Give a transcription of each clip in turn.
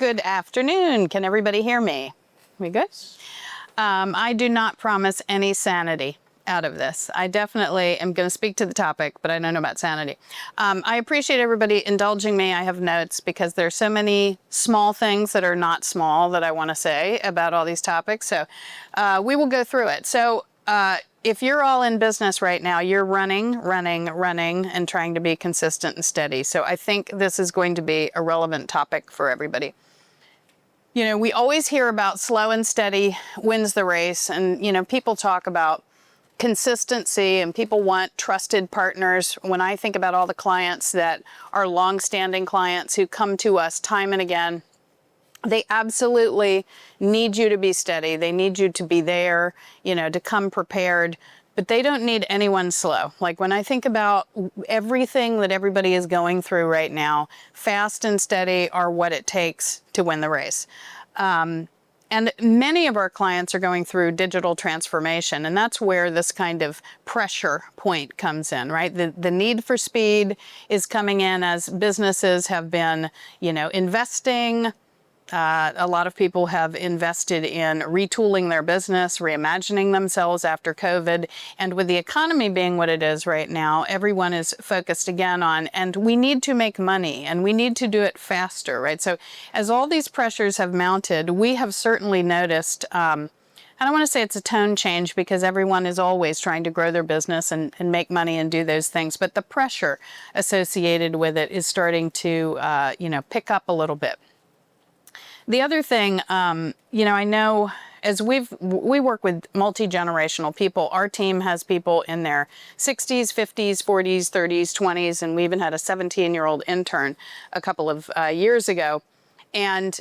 Good afternoon. Can everybody hear me? We good? I do not promise any sanity out of this. I definitely am going to speak to the topic, but I don't know about sanity. I appreciate everybody indulging me. I have notes because there's so many small things that are not small that I want to say about all these topics. So we will go through it. So if you're all in business right now, you're running, and trying to be consistent and steady. So I think this is going to be a relevant topic for everybody. You know, we always hear about slow and steady wins the race. And, you know, people talk about consistency and people want trusted partners. When I think about all the clients that are long-standing clients who come to us time and again, they absolutely need you to be steady. They need you to be there, you know, to come prepared, but they don't need anyone slow. Like when I think about everything that everybody is going through right now, fast and steady are what it takes to win the race. And many of our clients are going through digital transformation, and that's where this kind of pressure point comes in, right? The need for speed is coming in as businesses have been, you know, investing. A lot of people have invested in retooling their business, reimagining themselves after COVID. And with the economy being what it is right now, everyone is focused again on, and we need to make money and we need to do it faster, right? So as all these pressures have mounted, we have certainly noticed, I don't want to say it's a tone change because everyone is always trying to grow their business and make money and do those things, but the pressure associated with it is starting to, you know, pick up a little bit. The other thing, you know, I know as we work with multi-generational people, our team has people in their 60s, 50s, 40s, 30s, 20s, and we even had a 17-year-old intern a couple of years ago. And,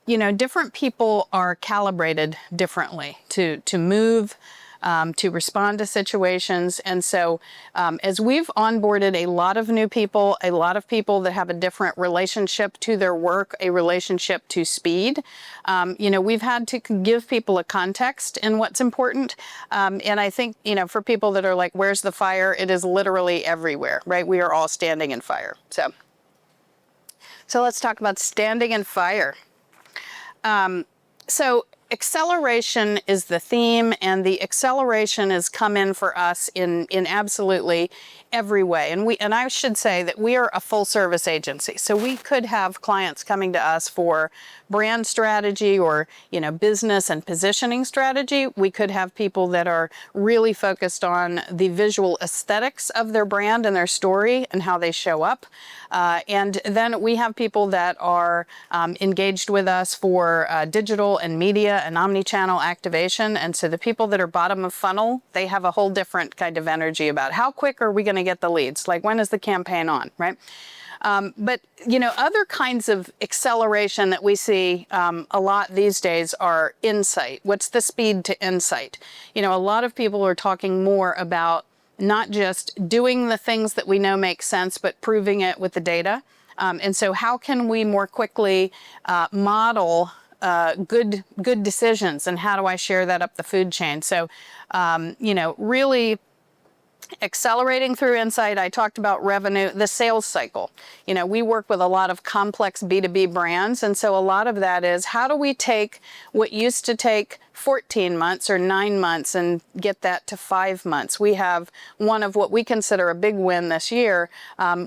you know, different people are calibrated differently to move, to respond to situations. And so as we've onboarded a lot of new people, a lot of people that have a different relationship to their work, a relationship to speed, you know, we've had to give people a context in what's important. And I think, you know, for people that are like, where's the fire? It is literally everywhere, right? We are all standing in fire. So let's talk about standing in fire. So acceleration is the theme, and the acceleration has come in for us in absolutely every way. And I should say that we are a full service agency. So we could have clients coming to us for brand strategy or, you know, business and positioning strategy. We could have people that are really focused on the visual aesthetics of their brand and their story and how they show up. And then we have people that are engaged with us for digital and media and omni-channel activation. And so the people that are bottom of funnel, they have a whole different kind of energy about how quick are we going to get the leads? Like, when is the campaign on, right? But, you know, other kinds of acceleration that we see a lot these days are insight. What's the speed to insight? You know, a lot of people are talking more about not just doing the things that we know make sense, but proving it with the data. And so how can we more quickly model good decisions, and how do I share that up the food chain? So, you know, really accelerating through insight. I talked about revenue, the sales cycle. You know, we work with a lot of complex B2B brands. And so a lot of that is, how do we take what used to take 14 months or 9 months and get that to 5 months? We have one of what we consider a big win this year.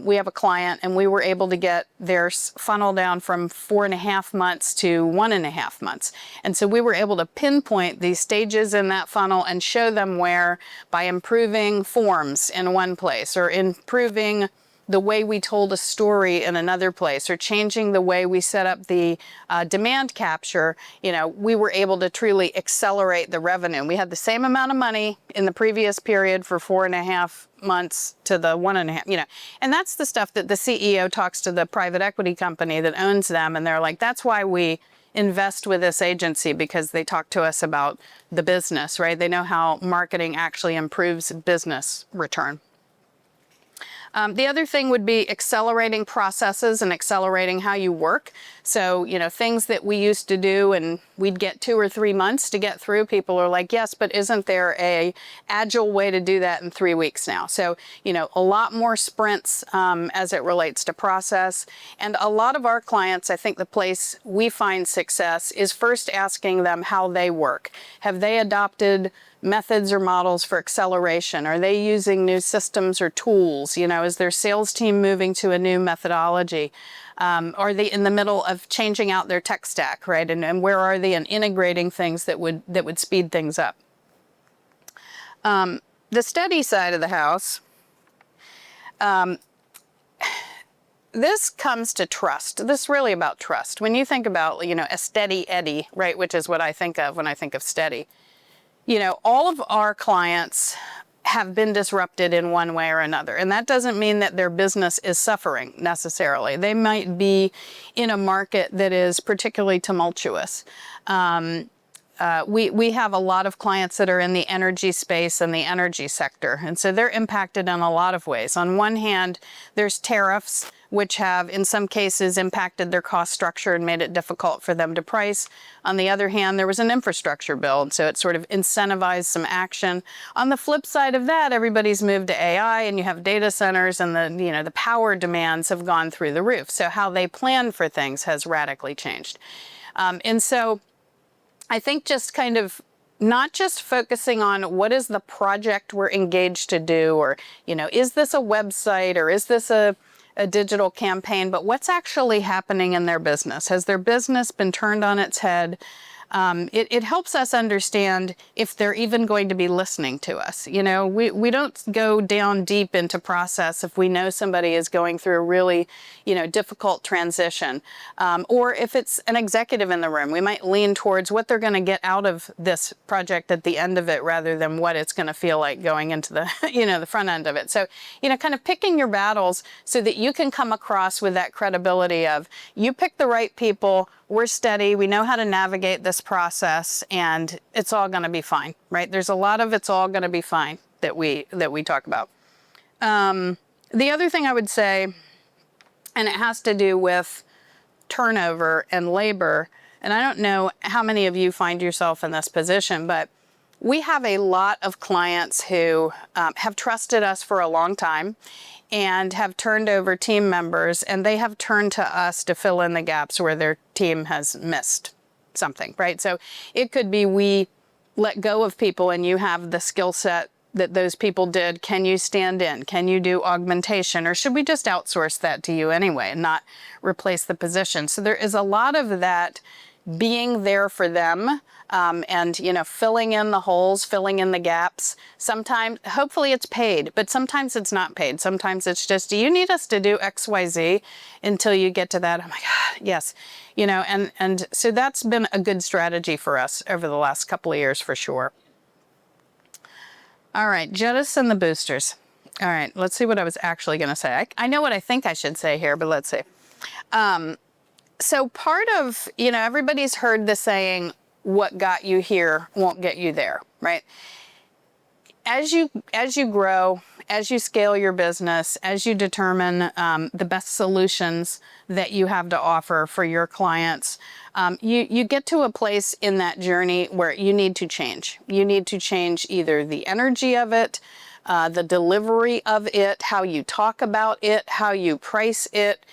We have a client and we were able to get their funnel down from 4.5 months to 1.5 months. And so we were able to pinpoint these stages in that funnel and show them where, by improving forms in one place, or improving the way we told a story in another place, or changing the way we set up the demand capture, you know, we were able to truly accelerate the revenue. We had the same amount of money in the previous period for 4.5 months to the 1.5, you know, and that's the stuff that the CEO talks to the private equity company that owns them. And they're like, that's why we invest with this agency, because they talk to us about the business, right? They know how marketing actually improves business return. The other thing would be accelerating processes and accelerating how you work. So, things that we used to do and we'd get 2 or 3 months to get through, people are like, yes, but isn't there a agile way to do that in 3 weeks now? So, a lot more sprints as it relates to process. And a lot of our clients, I think the place we find success is first asking them how they work. Have they adopted methods or models for acceleration? Are they using new systems or tools? Is their sales team moving to a new methodology? Are they in the middle of changing out their tech stack, right? And where are they in integrating things that would speed things up? The steady side of the house, this comes to trust. This is really about trust. When you think about, a steady Eddie, right, which is what I think of when I think of steady, all of our clients have been disrupted in one way or another. And that doesn't mean that their business is suffering necessarily. They might be in a market that is particularly tumultuous. We have a lot of clients that are in the energy space and the energy sector. And so they're impacted in a lot of ways. On one hand, there's tariffs, which have in some cases impacted their cost structure and made it difficult for them to price. On the other hand, there was an infrastructure bill, and so it sort of incentivized some action. On the flip side of that, everybody's moved to AI, and you have data centers, and the power demands have gone through the roof. So how they plan for things has radically changed. And so I think just kind of not just focusing on what is the project we're engaged to do, or, is this a website, or is this a digital campaign, but what's actually happening in their business? Has their business been turned on its head? It helps us understand if they're even going to be listening to us. We don't go down deep into process if we know somebody is going through a really, difficult transition. Or if it's an executive in the room, we might lean towards what they're going to get out of this project at the end of it rather than what it's going to feel like going into the, the front end of it. So, kind of picking your battles so that you can come across with that credibility of you pick the right people, we're steady, we know how to navigate this process, and it's all going to be fine, right? There's a lot of it's all going to be fine that we talk about. The other thing I would say, and it has to do with turnover and labor, and I don't know how many of you find yourself in this position, but we have a lot of clients who have trusted us for a long time and have turned over team members, and they have turned to us to fill in the gaps where their team has missed something, right? So it could be we let go of people and you have the skill set that those people did. Can you stand in? Can you do augmentation? Or should we just outsource that to you anyway and not replace the position? So there is a lot of that being there for them, and filling in the holes, filling in the gaps. Sometimes, hopefully it's paid, but sometimes it's not paid. Sometimes it's just, do you need us to do X, Y, Z until you get to that? Oh my God, yes. And so that's been a good strategy for us over the last couple of years for sure. All right, jettison the boosters. All right, let's see what I was actually going to say. I know what I think I should say here, but let's see. So part of, everybody's heard the saying, what got you here won't get you there, right? As you grow, as you scale your business, as you determine the best solutions that you have to offer for your clients, you get to a place in that journey where you need to change. You need to change either the energy of it, the delivery of it, how you talk about it, how you price it,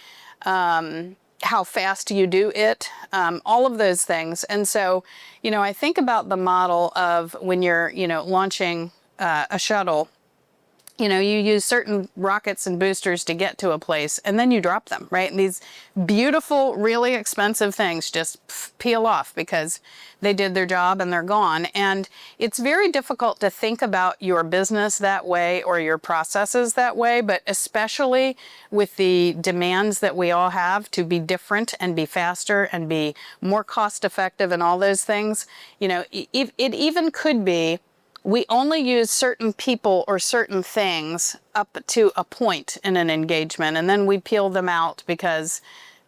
how fast you do it, all of those things. And so, I think about the model of when you're, launching a shuttle, you use certain rockets and boosters to get to a place, and then you drop them, right? And these beautiful, really expensive things just peel off because they did their job and they're gone. And it's very difficult to think about your business that way or your processes that way, but especially with the demands that we all have to be different and be faster and be more cost effective and all those things, it even could be we only use certain people or certain things up to a point in an engagement, and then we peel them out because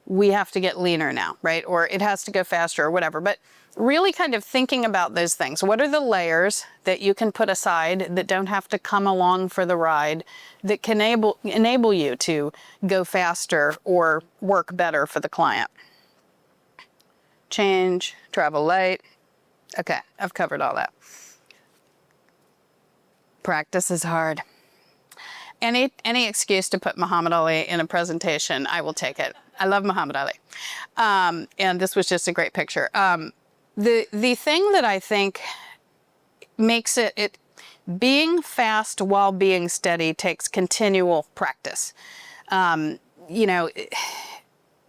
we have to get leaner now, right? Or it has to go faster or whatever. But really kind of thinking about those things. What are the layers that you can put aside that don't have to come along for the ride, that can enable you to go faster or work better for the client? Change, travel light. Okay, I've covered all that. Practice is hard. Any excuse to put Muhammad Ali in a presentation, I will take it. I love Muhammad Ali. And this was just a great picture. The thing that I think makes it being fast while being steady takes continual practice. You know,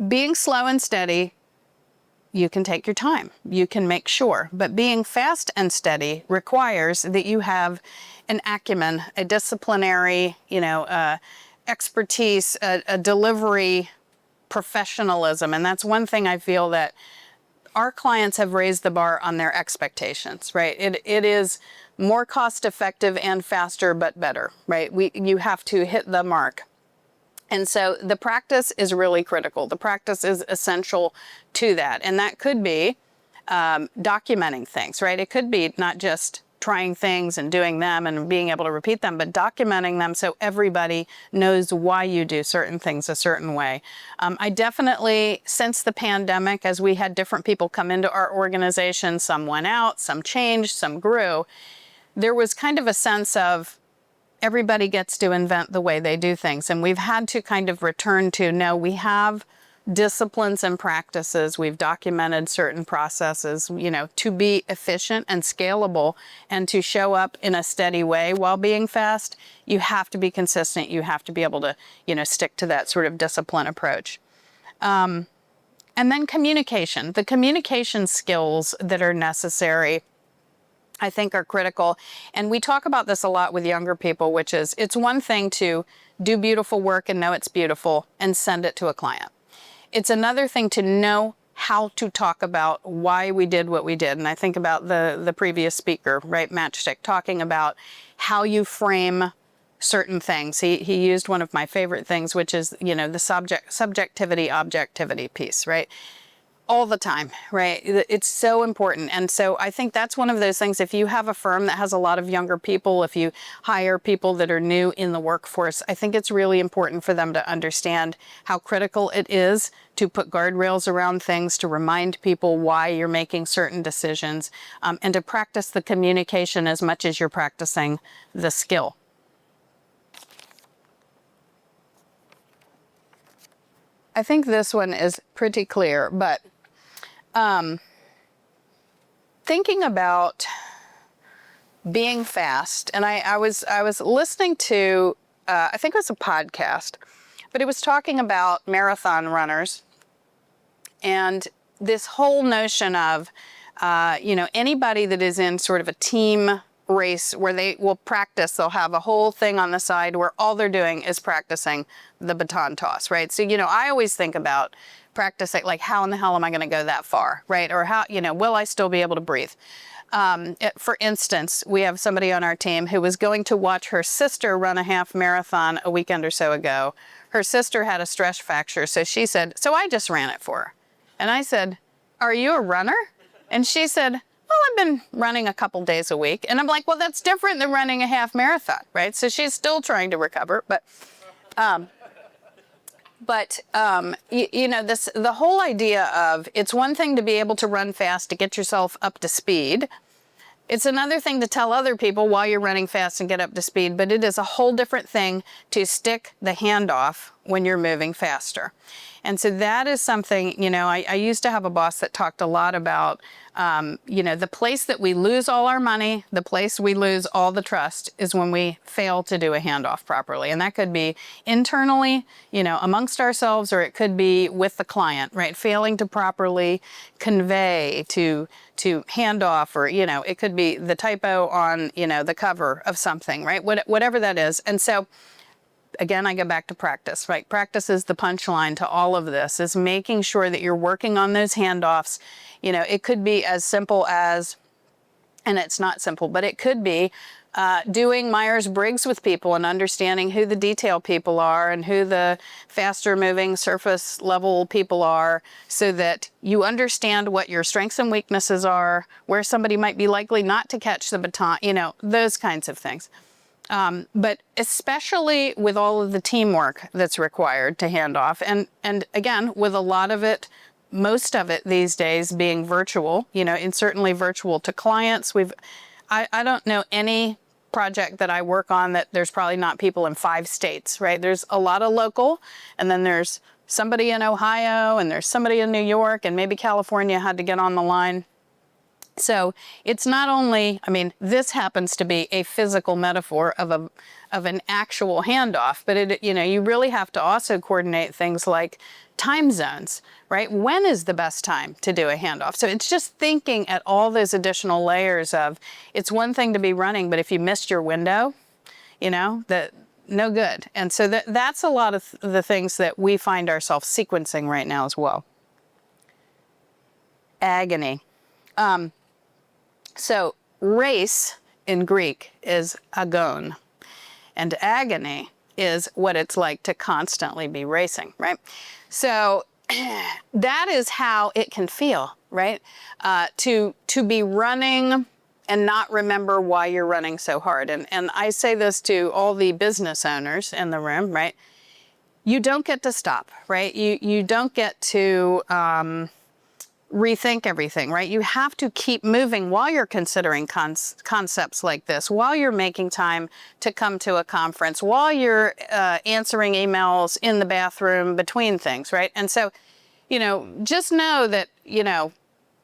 being slow and steady, you can take your time. You can make sure. But being fast and steady requires that you have an acumen, a disciplinary, expertise, a delivery professionalism. And that's one thing I feel that our clients have raised the bar on their expectations, right? It is more cost effective and faster, but better, right? You have to hit the mark. And so the practice is really critical. The practice is essential to that. And that could be documenting things, right? It could be not just trying things and doing them and being able to repeat them, but documenting them so everybody knows why you do certain things a certain way. I definitely, since the pandemic, as we had different people come into our organization, some went out, some changed, some grew, there was kind of a sense of, everybody gets to invent the way they do things. And we've had to kind of return to, no, we have disciplines and practices. We've documented certain processes, to be efficient and scalable and to show up in a steady way while being fast. You have to be consistent. You have to be able to, stick to that sort of discipline approach. And then communication. The communication skills that are necessary, I think, are critical. And we talk about this a lot with younger people, which is, it's one thing to do beautiful work and know it's beautiful and send it to a client. It's another thing to know how to talk about why we did what we did. And I think about the previous speaker, right, Matchstick, talking about how you frame certain things. He used one of my favorite things, which is, the subjectivity, objectivity piece, right? All the time, right? It's so important. And so I think that's one of those things. If you have a firm that has a lot of younger people, if you hire people that are new in the workforce, I think it's really important for them to understand how critical it is to put guardrails around things, to remind people why you're making certain decisions, and to practice the communication as much as you're practicing the skill. I think this one is pretty clear, but thinking about being fast, and I was listening to, I think it was a podcast, but it was talking about marathon runners and this whole notion of, anybody that is in sort of a team race where they will practice, they'll have a whole thing on the side where all they're doing is practicing the baton toss, right? So, I always think about practicing, like, how in the hell am I going to go that far, right? Or how, will I still be able to breathe? For instance, we have somebody on our team who was going to watch her sister run a half marathon a weekend or so ago. Her sister had a stress fracture, so she said, so I just ran it for her. And I said, are you a runner? And she said, well, I've been running a couple days a week. And I'm like, well, that's different than running a half marathon, right? So she's still trying to recover, the whole idea of, it's one thing to be able to run fast to get yourself up to speed. It's another thing to tell other people while you're running fast and get up to speed, but it is a whole different thing to stick the handoff when you're moving faster. And so that is something, I used to have a boss that talked a lot about, the place that we lose all our money, the place we lose all the trust is when we fail to do a handoff properly. And that could be internally, amongst ourselves, or it could be with the client, right? Failing to properly convey, to hand off, or, it could be the typo on, the cover of something, right? Whatever that is. And so, again, I go back to practice, right? Practice is the punchline to all of this, is making sure that you're working on those handoffs. It could be as simple as, and it's not simple, but it could be doing Myers-Briggs with people and understanding who the detail people are and who the faster moving surface level people are, so that you understand what your strengths and weaknesses are, where somebody might be likely not to catch the baton, you know, those kinds of things. But especially with all of the teamwork that's required to hand off, and again, with a lot of it, most of it these days being virtual, you know, and certainly virtual to clients. I don't know any project that I work on that there's probably not people in 5 states, right? There's a lot of local, and then there's somebody in Ohio, and there's somebody in New York, and maybe California had to get on the line. So it's not only, I mean, this happens to be a physical metaphor of an actual handoff, but it, you know, you really have to also coordinate things like time zones, right? When is the best time to do a handoff? So it's just thinking at all those additional layers of, it's one thing to be running, but if you missed your window, you know, that no good. And so that's a lot of the things that we find ourselves sequencing right now as well. Agony. So race in Greek is agon, and agony is what it's like to constantly be racing, right? So that is how it can feel, right? To be running and not remember why you're running so hard. And I say this to all the business owners in the room, right? You don't get to stop, right? You don't get to rethink everything, right? You have to keep moving while you're considering concepts like this, while you're making time to come to a conference, while you're answering emails in the bathroom between things, right? And so, you know, just know that, you know,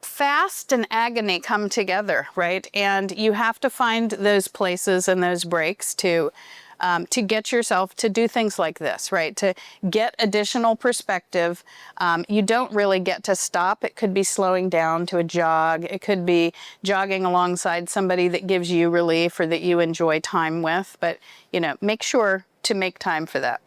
fast and agony come together, right? And you have to find those places and those breaks to get yourself to do things like this, right? To get additional perspective. You don't really get to stop. It could be slowing down to a jog. It could be jogging alongside somebody that gives you relief or that you enjoy time with. But, you know, make sure to make time for that.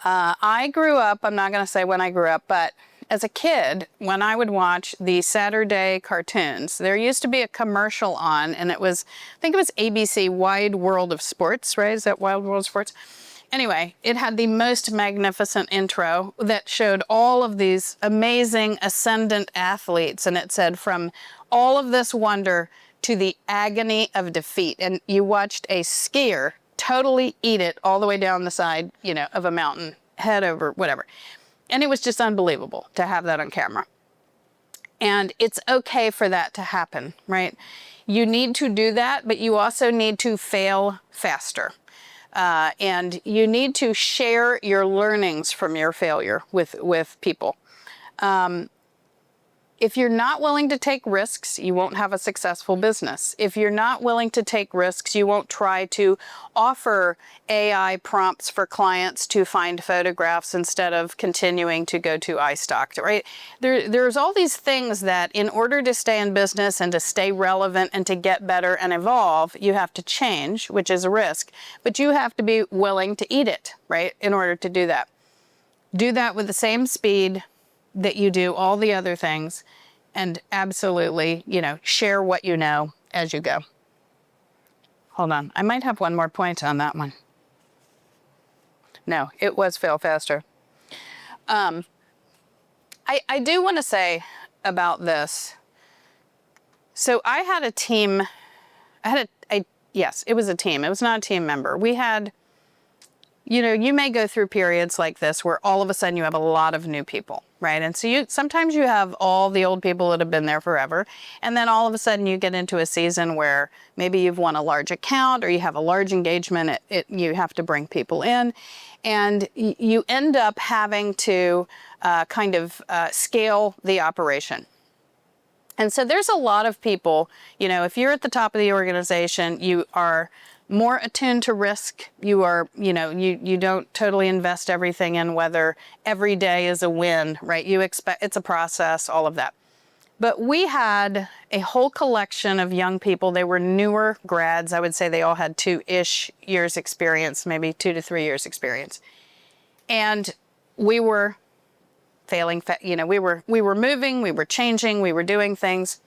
I grew up, I'm not going to say when I grew up, but as a kid, when I would watch the Saturday cartoons, there used to be a commercial on, and it was, I think it was ABC Wide World of Sports, right? Is that Wild World of Sports? Anyway, it had the most magnificent intro that showed all of these amazing ascendant athletes, and it said, from all of this wonder to the agony of defeat. And you watched a skier totally eat it all the way down the side, you know, of a mountain, head over, whatever. And it was just unbelievable to have that on camera. And it's okay for that to happen, right? You need to do that, but you also need to fail faster. And you need to share your learnings from your failure with people. If you're not willing to take risks, you won't have a successful business. If you're not willing to take risks, you won't try to offer AI prompts for clients to find photographs instead of continuing to go to iStock, right? There's all these things that in order to stay in business and to stay relevant and to get better and evolve, you have to change, which is a risk, but you have to be willing to eat it, right, in order to do that. Do that with the same speed that you do all the other things, and absolutely, you know, share what you know as you go. Hold on, I might have one more point on that one. No, it was fail faster. I do want to say about this. So I had a team, yes, it was a team. It was not a team member. We had, you know, you may go through periods like this where all of a sudden you have a lot of new people, right? And so sometimes you have all the old people that have been there forever, and then all of a sudden you get into a season where maybe you've won a large account or you have a large engagement, you have to bring people in, and you end up having to scale the operation. And so there's a lot of people, you know, if you're at the top of the organization, you are more attuned to risk. You are, you know, you don't totally invest everything in whether every day is a win, right? You expect it's a process, all of that. But we had a whole collection of young people. They were newer grads. I would say they all had 2-ish years experience, maybe 2 to 3 years experience. And we were failing, you know, we were moving, we were changing, we were doing things.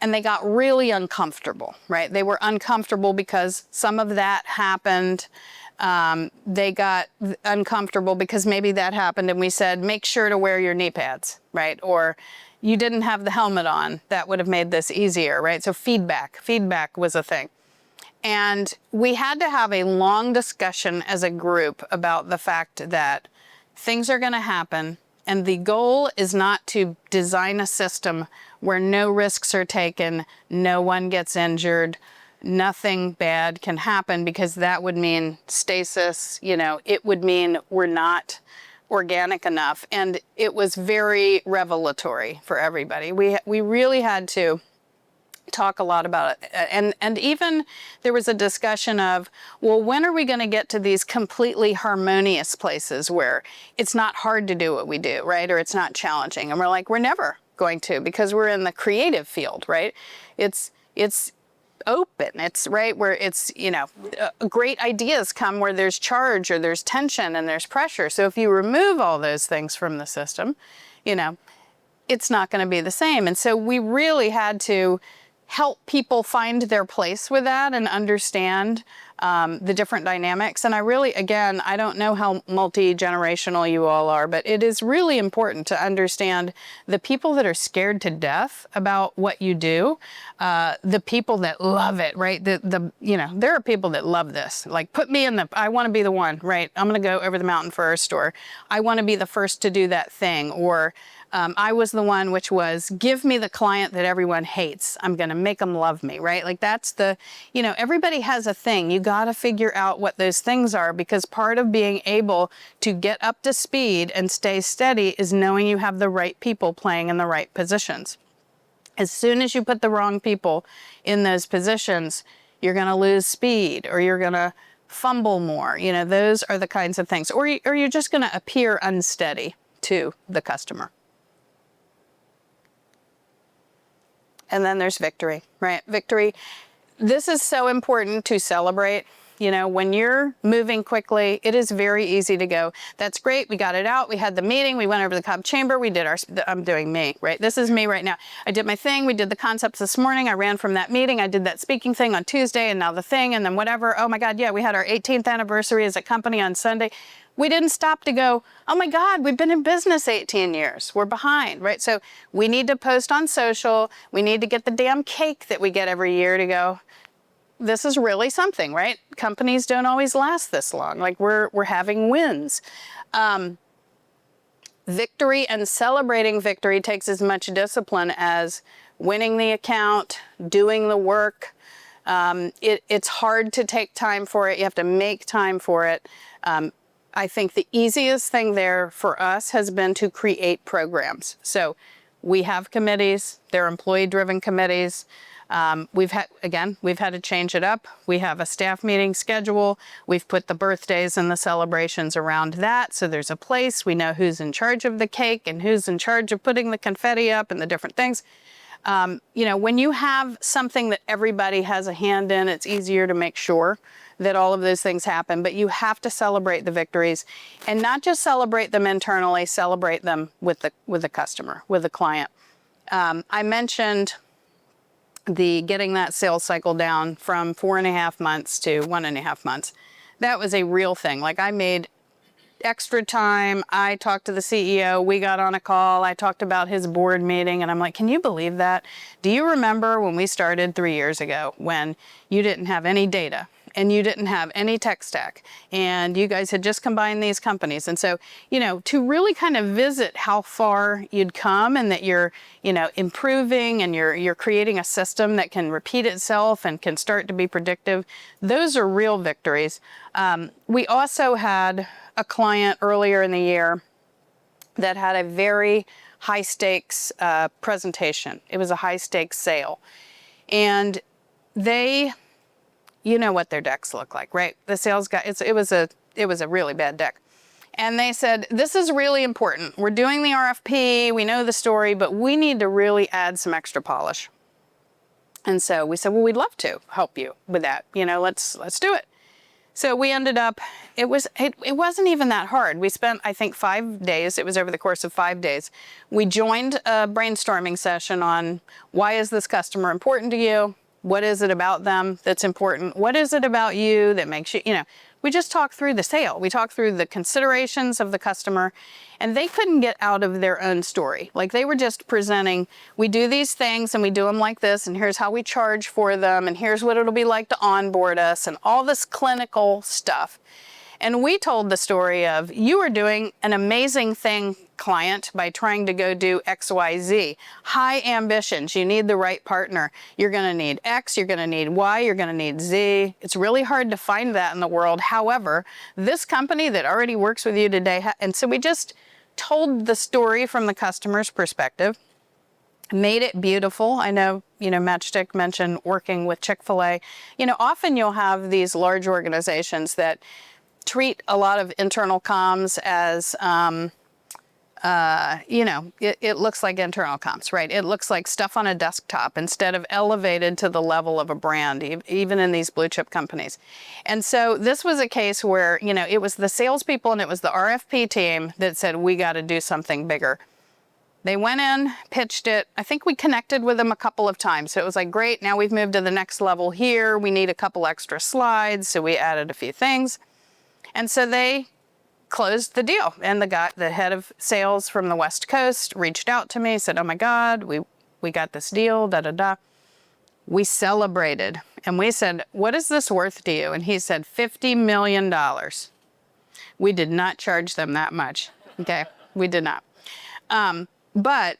and they got really uncomfortable, right? They were uncomfortable because some of that happened. They got uncomfortable because maybe that happened and we said, make sure to wear your knee pads, right? Or you didn't have the helmet on. That would have made this easier, right? So feedback was a thing. And we had to have a long discussion as a group about the fact that things are going to happen. And the goal is not to design a system where no risks are taken, no one gets injured, nothing bad can happen, because that would mean stasis, you know, it would mean we're not organic enough. And it was very revelatory for everybody. We really had to talk a lot about it. And even there was a discussion of, well, when are we going to get to these completely harmonious places where it's not hard to do what we do, right? Or it's not challenging. And we're like, we're never going to, because we're in the creative field, right? It's open. It's right where it's, you know, great ideas come where there's charge or there's tension and there's pressure. So if you remove all those things from the system, you know, it's not going to be the same. And so we really had to help people find their place with that and understand the different dynamics. And I really, again, I don't know how multi-generational you all are, but it is really important to understand the people that are scared to death about what you do, the people that love it, right? You know, there are people that love this. Like, put me in I want to be the one, right? I'm going to go over the mountain first, or I want to be the first to do that thing, or I was the one, which was, give me the client that everyone hates. I'm going to make them love me, right? Like, that's you know, everybody has a thing. You got to figure out what those things are, because part of being able to get up to speed and stay steady is knowing you have the right people playing in the right positions. As soon as you put the wrong people in those positions, you're going to lose speed, or you're going to fumble more. You know, those are the kinds of things. Or you're just going to appear unsteady to the customer. And then there's victory, right? Victory. This is so important to celebrate. You know, when you're moving quickly, it is very easy to go, that's great, we got it out, we had the meeting, we went over to the Cobb Chamber, we did I'm doing me, right? This is me right now. I did my thing, we did the concepts this morning, I ran from that meeting, I did that speaking thing on Tuesday, and now the thing, and then whatever. Oh my God, yeah, we had our 18th anniversary as a company on Sunday. We didn't stop to go, oh my God, we've been in business 18 years. We're behind, right? So we need to post on social. We need to get the damn cake that we get every year to go, this is really something, right? Companies don't always last this long. Like, we're having wins. Victory and celebrating victory takes as much discipline as winning the account, doing the work. It's hard to take time for it. You have to make time for it. I think the easiest thing there for us has been to create programs. So we have committees, they're employee-driven committees. We've had to change it up. We have a staff meeting schedule. We've put the birthdays and the celebrations around that. So there's a place, we know who's in charge of the cake and who's in charge of putting the confetti up and the different things. You know, when you have something that everybody has a hand in, it's easier to make sure that all of those things happen. But you have to celebrate the victories, and not just celebrate them internally, celebrate them with the customer, with the client. I mentioned getting that sales cycle down from 4.5 months to 1.5 months. That was a real thing. Like, I made extra time. I talked to the CEO. We got on a call. I talked about his board meeting, and I'm like, can you believe that? Do you remember when we started 3 years ago, when you didn't have any data and you didn't have any tech stack, and you guys had just combined these companies? And so, you know, to really kind of visit how far you'd come, and that you're, you know, improving, and you're creating a system that can repeat itself and can start to be predictive. Those are real victories. We also had a client earlier in the year that had a very high stakes presentation. It was a high stakes sale, and you know what their decks look like, right? The sales guy, it was a really bad deck. And they said, this is really important. We're doing the RFP, we know the story, but we need to really add some extra polish. And so we said, well, we'd love to help you with that. You know, let's do it. So we ended up, it wasn't even that hard. We spent, I think, 5 days. It was over the course of 5 days. We joined a brainstorming session on why is this customer important to you? What is it about them that's important? What is it about you that makes you, we just talked through the sale. We talked through the considerations of the customer, and they couldn't get out of their own story. Like, they were just presenting, we do these things and we do them like this, and here's how we charge for them, and here's what it'll be like to onboard us, and all this clinical stuff. And we told the story of, you are doing an amazing thing, client, by trying to go do XYZ. High ambitions. You need the right partner. You're going to need X, you're going to need Y, you're going to need Z. It's really hard to find that in the world. However, this company that already works with you today, and so we just told the story from the customer's perspective, made it beautiful. I know, Matchstick mentioned working with Chick-fil-A. Often you'll have these large organizations that treat a lot of internal comms as, it looks like internal comms, right? It looks like stuff on a desktop instead of elevated to the level of a brand, even in these blue chip companies. And so this was a case where, it was the salespeople and it was the RFP team that said, we got to do something bigger. They went in, pitched it. I think we connected with them a couple of times. So it was like, great, now we've moved to the next level here. We need a couple extra slides. So we added a few things. And so they closed the deal. And the head of sales from the West Coast reached out to me, said, oh my God, we got this deal, da-da-da. We celebrated. And we said, what is this worth to you? And he said, $50 million. We did not charge them that much. Okay, we did not. But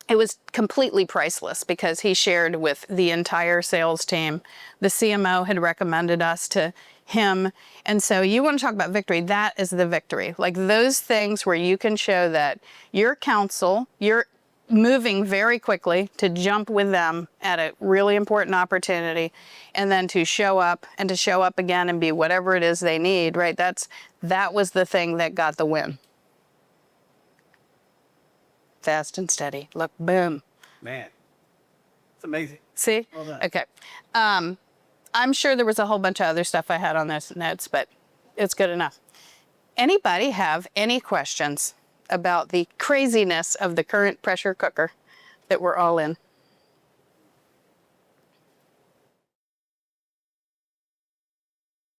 it was completely priceless because he shared with the entire sales team. The CMO had recommended us to him. And so you want to talk about victory, that is the victory. Like those things where you can show that your counsel, you're moving very quickly to jump with them at a really important opportunity, and then to show up again and be whatever it is they need, right? That was the thing that got the win. Fast and steady. Look, boom. Man, it's amazing. See? Well done. Okay. I'm sure there was a whole bunch of other stuff I had on those notes, but it's good enough. Anybody have any questions about the craziness of the current pressure cooker that we're all in?